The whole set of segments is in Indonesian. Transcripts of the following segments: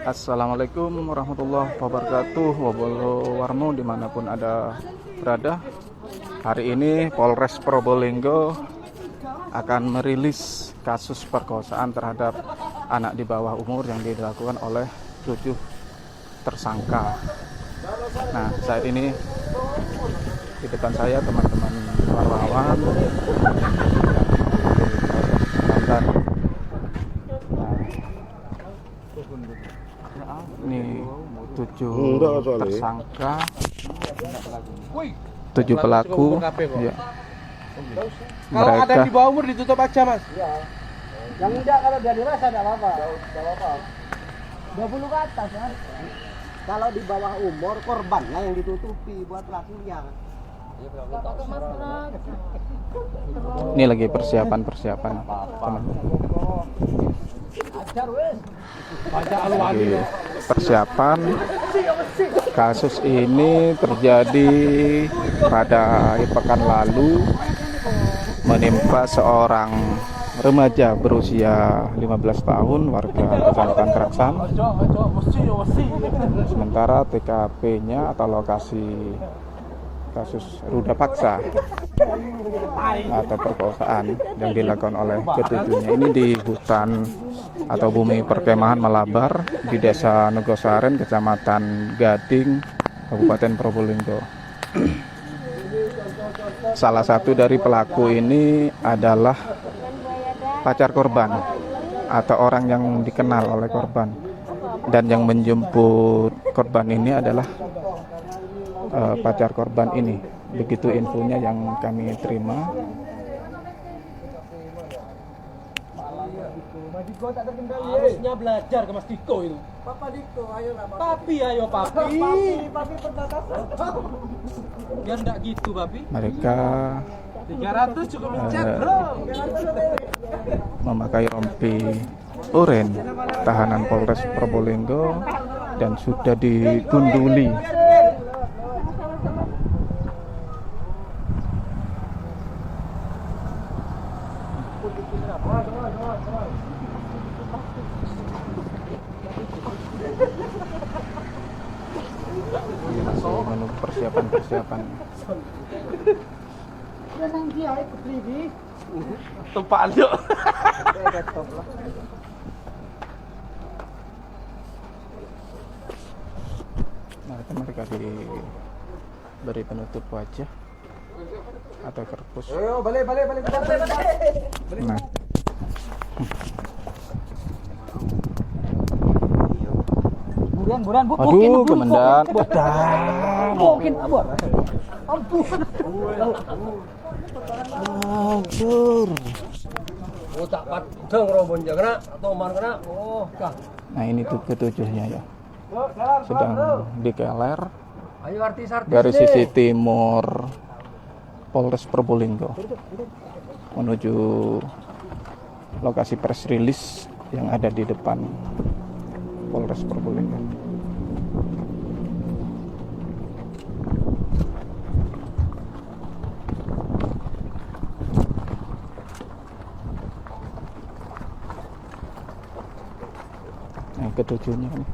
Assalamualaikum warahmatullahi wabarakatuh. Wabolo warmo dimanapun ada berada. Hari ini Polres Probolinggo akan merilis kasus perkosaan terhadap anak di bawah umur yang dilakukan oleh 7 tersangka. Nah, saat ini di depan saya teman-teman wartawan dan ini 7 tersangka, 7 pelaku ya. Kalau ada di bawah umur ditutup aja, Mas. Ya. Yang tidak kalau dia dewasa tidak apa-apa. Tidak apa-apa. 20 ke atas ya. Kalau di bawah umur korbannya yang ditutupi buat pelakunya. Ini lagi persiapan teman-teman. Lagi persiapan. Kasus ini terjadi pada pekan lalu, menimpa seorang remaja berusia 15 tahun warga Kecamatan Kraksan. Sementara TKP-nya atau lokasi kasus ruda paksa atau perkosaan yang dilakukan oleh ketujuhnya ini di hutan atau bumi perkemahan Malabar di Desa Negosaren, Kecamatan Gading, Kabupaten Probolinggo. Salah satu dari pelaku ini adalah pacar korban atau orang yang dikenal oleh korban, dan yang menjemput korban ini adalah pacar korban ini. Begitu infonya yang kami terima. Mas Diko tak terkendali. Harusnya belajar ke Mas Diko itu. Papa Diko, ayo lah. Papi, ayo papi. Papi perbatasan. Biar enggak gitu, papi. Mereka 300 cukup mencet, bro. memakai rompi oranye tahanan Polres Probolinggo dan sudah digunduli. Ini masih menunggu persiapan. Tempaan yuk. Mereka diberi penutup wajah atau kerpus. Ayo, balik. Nah, Buruan, aduh, komandan. Mungkin abor. Ampun. Aduh. Oh, tak padang robon kena atau mar kena. Oh, kah. Nah, ini tuh ketujuhnya ya. Sedang dikeler Ayo artis-artis dari sisi timur Polres Probolinggo menuju lokasi press release yang ada di depan Polres Probolinggo. Nah, ketujuhnya nih.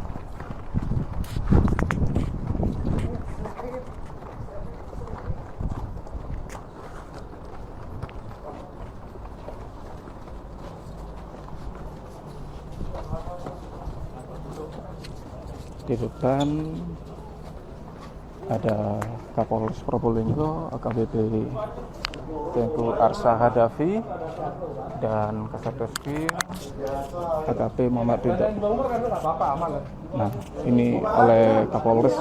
Di depan ada Kapolres Probolinggo AKBP Tengku Arsa Hadafi dan Kasat Reskrim AKP Muhammad Ridha. Nah, ini oleh Kapolres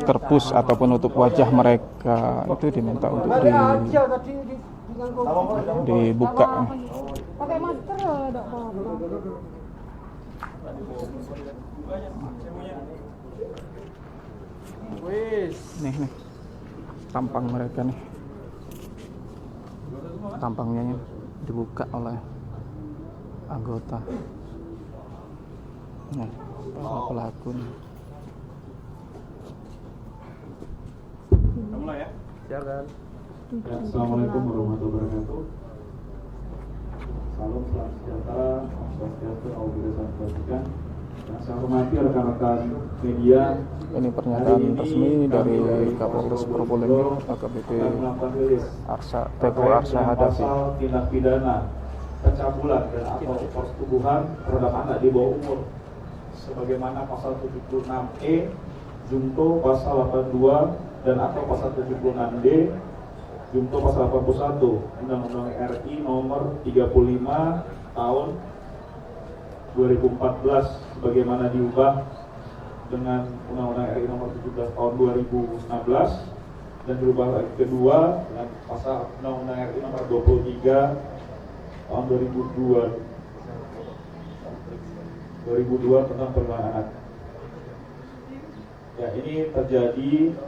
terpus atau penutup wajah mereka itu diminta untuk dibuka. Pakai masker enggak apa-apa. Nih tampang mereka nih, tampangnya nih dibuka oleh anggota. Nih para pelaku nih. Mulai ya. Silakan. Assalamualaikum warahmatullahi wabarakatuh. Salam sejahtera, swastiastu, auzubillahi minasyaitonir rajim. Yang saya hormati rekan-rekan media, Ini pernyataan resmi dari Kapolres Probolinggo AKBP Teguh Arsha Hadafi. pasal tindak pidana pencabulan dan atau persetubuhan terhadap anak di bawah umur sebagaimana pasal 76E junto pasal 82 dan atau pasal 76D junto pasal 81 Undang-Undang RI nomor 35 tahun 2014 sebagaimana diubah dengan Undang-Undang RI nomor 17 tahun 2016 dan berubah lagi kedua dengan pasal Undang-Undang RI nomor 23 tahun 2002 tentang perlindungan anak. Ya, ini terjadi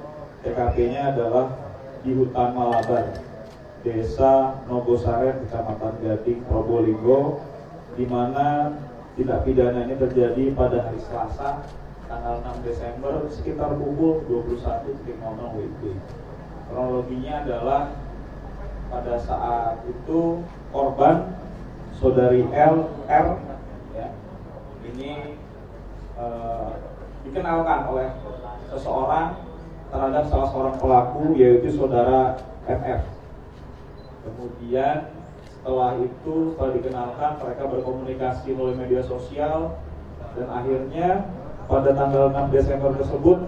TKP-nya adalah di hutan Malabar, Desa Nogosaren, Kecamatan Gading, Probolinggo, di mana tindak pidana ini terjadi pada hari Selasa, tanggal 6 Desember sekitar pukul 21.00 WIB. Kronologinya adalah pada saat itu korban saudari LR ya, ini dikenalkan oleh seseorang terhadap salah seorang pelaku yaitu saudara FF. Kemudian setelah dikenalkan mereka berkomunikasi melalui media sosial dan akhirnya pada tanggal 6 Desember tersebut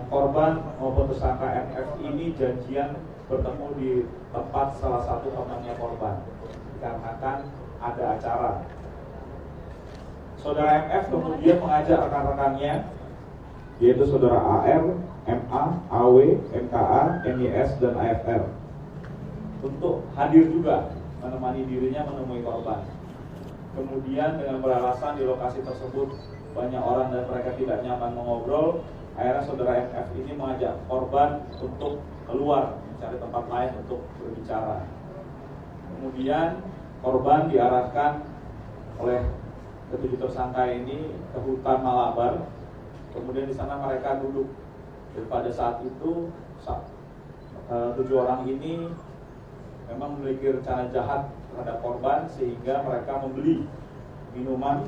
korban maupun tersangka MF ini janjian bertemu di tempat salah satu temannya korban dikarenakan ada acara. Saudara MF kemudian mengajak rekan-rekannya yaitu saudara AR, MA, AW, MKA, MYS, dan AFR untuk hadir juga menemani dirinya menemui korban. Kemudian dengan beralasan di lokasi tersebut banyak orang dan mereka tidak nyaman mengobrol, akhirnya saudara MF ini mengajak korban untuk keluar mencari tempat lain untuk berbicara. Kemudian korban diarahkan oleh ketujuh tersangka ini ke hutan Malabar. Kemudian di sana mereka duduk. Dan pada saat itu 7 orang ini memang memiliki rencana jahat terhadap korban sehingga mereka membeli minuman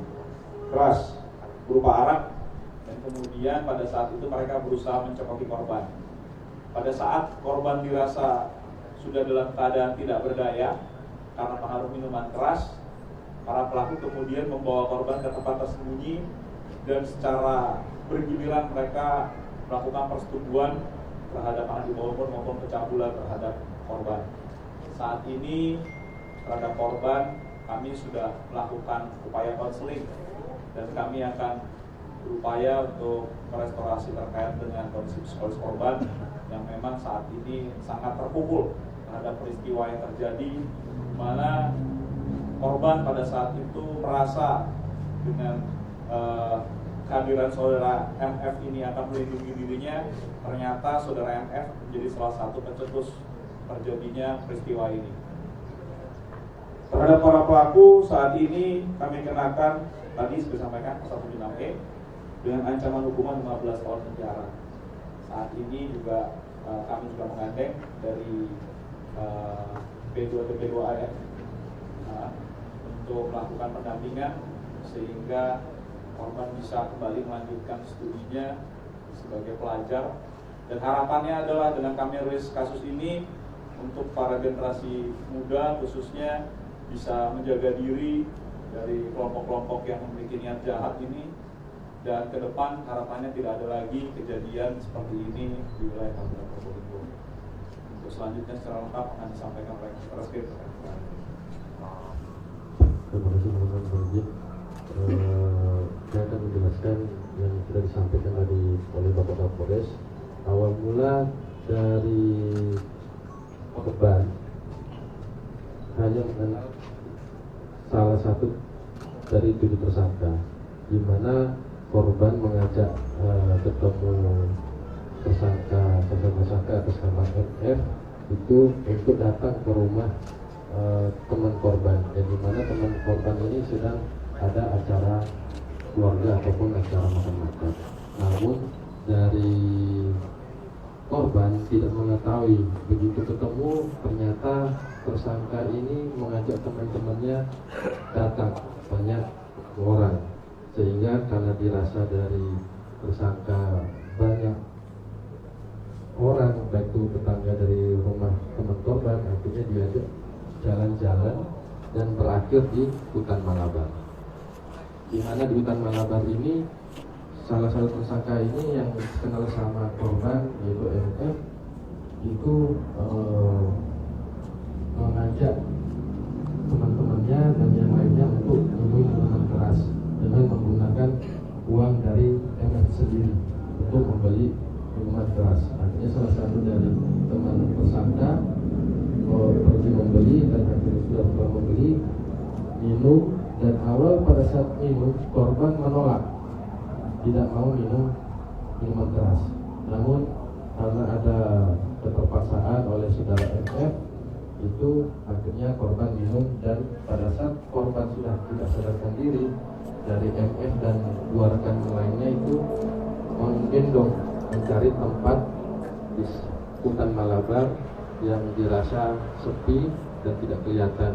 keras berupa arak dan kemudian pada saat itu mereka berusaha mencekoki korban. Pada saat korban dirasa sudah dalam keadaan tidak berdaya karena pengaruh minuman keras, para pelaku kemudian membawa korban ke tempat tersembunyi dan secara bergiliran mereka melakukan persetubuhan terhadap anak di bawah umur maupun pencabulan terhadap korban. Saat ini terhadap korban kami sudah melakukan upaya konseling dan kami akan berupaya untuk merestorasi terkait dengan kondisi psikologis korban yang memang saat ini sangat terpukul terhadap peristiwa yang terjadi, di mana korban pada saat itu merasa dengan kehadiran saudara MF ini akan melindungi dirinya. Ternyata saudara MF menjadi salah satu pencetus terjadinya peristiwa ini. Terhadap para pelaku saat ini kami kenakan tadi sudah disampaikan pasal 76E dengan ancaman hukuman 15 tahun penjara. Saat ini juga kami juga menggandeng dari P2TP2A ya, untuk melakukan pendampingan sehingga korban bisa kembali melanjutkan studinya sebagai pelajar. Dan harapannya adalah dengan kami rilis kasus ini untuk para generasi muda khususnya bisa menjaga diri dari kelompok-kelompok yang memiliki niat jahat ini, dan ke depan harapannya tidak ada lagi kejadian seperti ini di wilayah Kabupaten Probolinggo. Untuk selanjutnya secara lengkap akan disampaikan oleh Reskrim. Terima kasih teman-teman penyidik. Saya akan menjelaskan yang sudah disampaikan tadi oleh Bapak Kapolres. Awal mula dari korban hanya mengenal salah satu dari 7 tersangka, di mana korban mengajak ketemu tersangka atas nama MF itu untuk datang ke rumah teman korban, dan di mana teman korban ini sedang ada acara keluarga ataupun acara makan-makan. Namun dari korban tidak mengetahui, begitu ketemu ternyata tersangka ini mengajak teman-temannya datang banyak orang, sehingga karena dirasa dari tersangka banyak orang, baik itu tetangga dari rumah teman korban, akhirnya diajak jalan-jalan dan berakhir di hutan Malabar. Di mana di hutan Malabar ini salah satu tersangka ini yang kenal sama korban yaitu MF itu mengajak teman-temannya dan yang lainnya untuk minum minuman keras dengan menggunakan uang dari MF sendiri untuk membeli minuman keras. Akhirnya salah satu dari teman tersangka pergi membeli dan akhirnya sudah telah membeli minum, dan awal pada saat minum korban menolak, tidak mau minum minuman keras. Namun karena ada keterpaksaan oleh saudara MF, itu akhirnya korban minum, dan pada saat korban sudah tidak sadarkan diri, dari MF dan dua rekan lainnya itu menggendong mencari tempat di hutan Malabar yang dirasa sepi dan tidak kelihatan,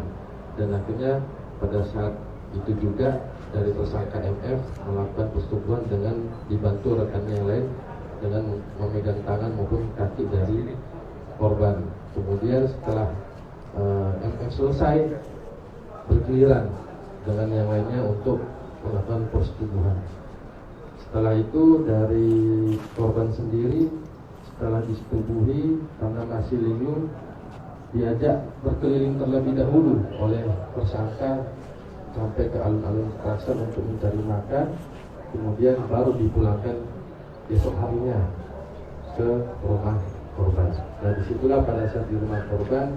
dan akhirnya pada saat itu juga dari tersangka MF melakukan persetubuhan dengan dibantu rekannya yang lain dengan memegang tangan maupun kaki dari korban. Kemudian setelah MF selesai, bergiliran dengan yang lainnya untuk melakukan persetubuhan. Setelah itu dari korban sendiri setelah disetubuhi karena masih linglung, diajak berkeliling terlebih dahulu oleh tersangka sampai ke alun-alun Kerasan untuk mencari makan, kemudian baru dipulangkan besok harinya ke rumah korban. Nah, disitulah pada saat di rumah korban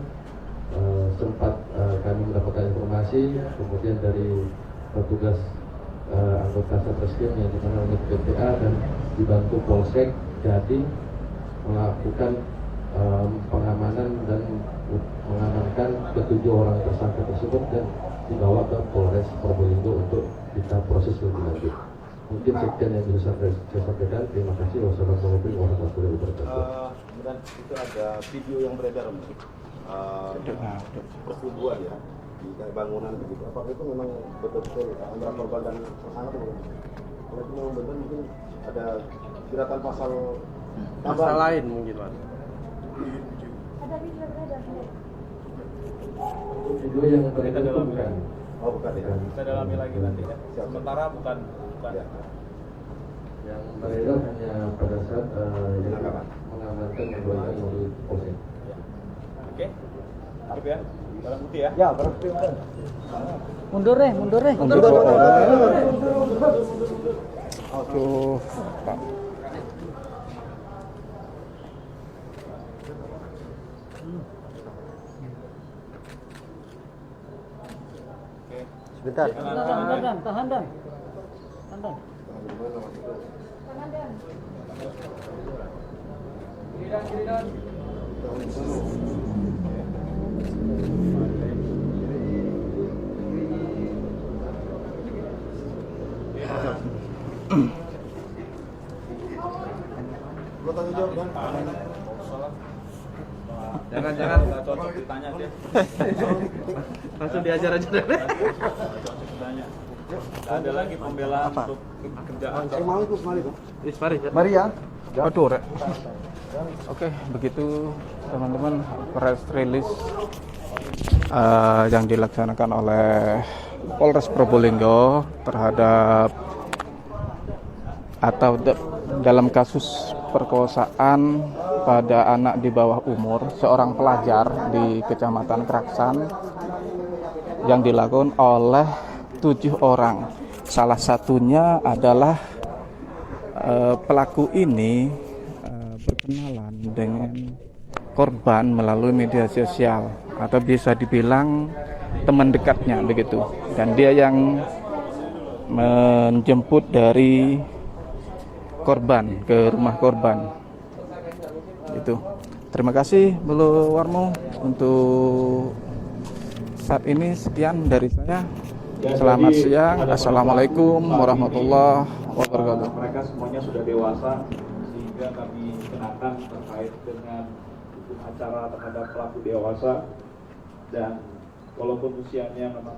sempat kami mendapatkan informasi, kemudian dari petugas anggota Satreskrim yang dikenal oleh PPA dan dibantu Polsek Gading melakukan pengamanan dan mengamankan ketujuh orang tersangka tersebut dan dibawa ke Polres Probolinggo untuk kita proses lebih lanjut. Mungkin sekian yang bisa saya sampaikan. Terima kasih. Wassalamualaikum warahmatullahi wabarakatuh. Kemudian itu ada video yang beredar, persetubuhan ya di bangunan begitu. Apakah itu memang betul-betul antara korban dan tersangka atau bukan? Kalau itu memang betul, mungkin ada jeratan pasal lain mungkin Pak. Ada video beredar. Video yang beredar itu bukan. Oh bukan ya. Kita dalami lagi nanti ya. Sementara bukan. Ya. Yang beredar hanya pada saat mengamankan keluarga dari Polsek. Oke. Cukup ya. Barang bukti ya. Ya, berarti Mundur deh. Untuk Aduh, Pak. sebentar. Tahan dan. Lo tanggung jawab kan? Jangan nggak cocok ditanya dia. Langsung diajar aja deh. Ditanya. Nggak ada lagi pembelaan untuk kerjaan. Saya mau itu semua itu. Mari ya. Aduh, Rek. Oke, begitu teman-teman press release yang dilaksanakan oleh Polres Probolinggo terhadap atau dalam kasus perkosaan pada anak di bawah umur seorang pelajar di Kecamatan Kraksan yang dilakukan oleh 7 orang. Salah satunya adalah pelaku ini berkenalan dengan korban melalui media sosial atau bisa dibilang teman dekatnya begitu, dan dia yang menjemput dari korban ke rumah korban itu. Terima kasih Belo Warmo untuk saat ini. Sekian dari saya. Selamat siang. Assalamualaikum warahmatullahi wabarakatuh. Mereka semuanya sudah dewasa sehingga kami kenakan terkait dengan hukum acara terhadap pelaku dewasa dan walaupun usianya memang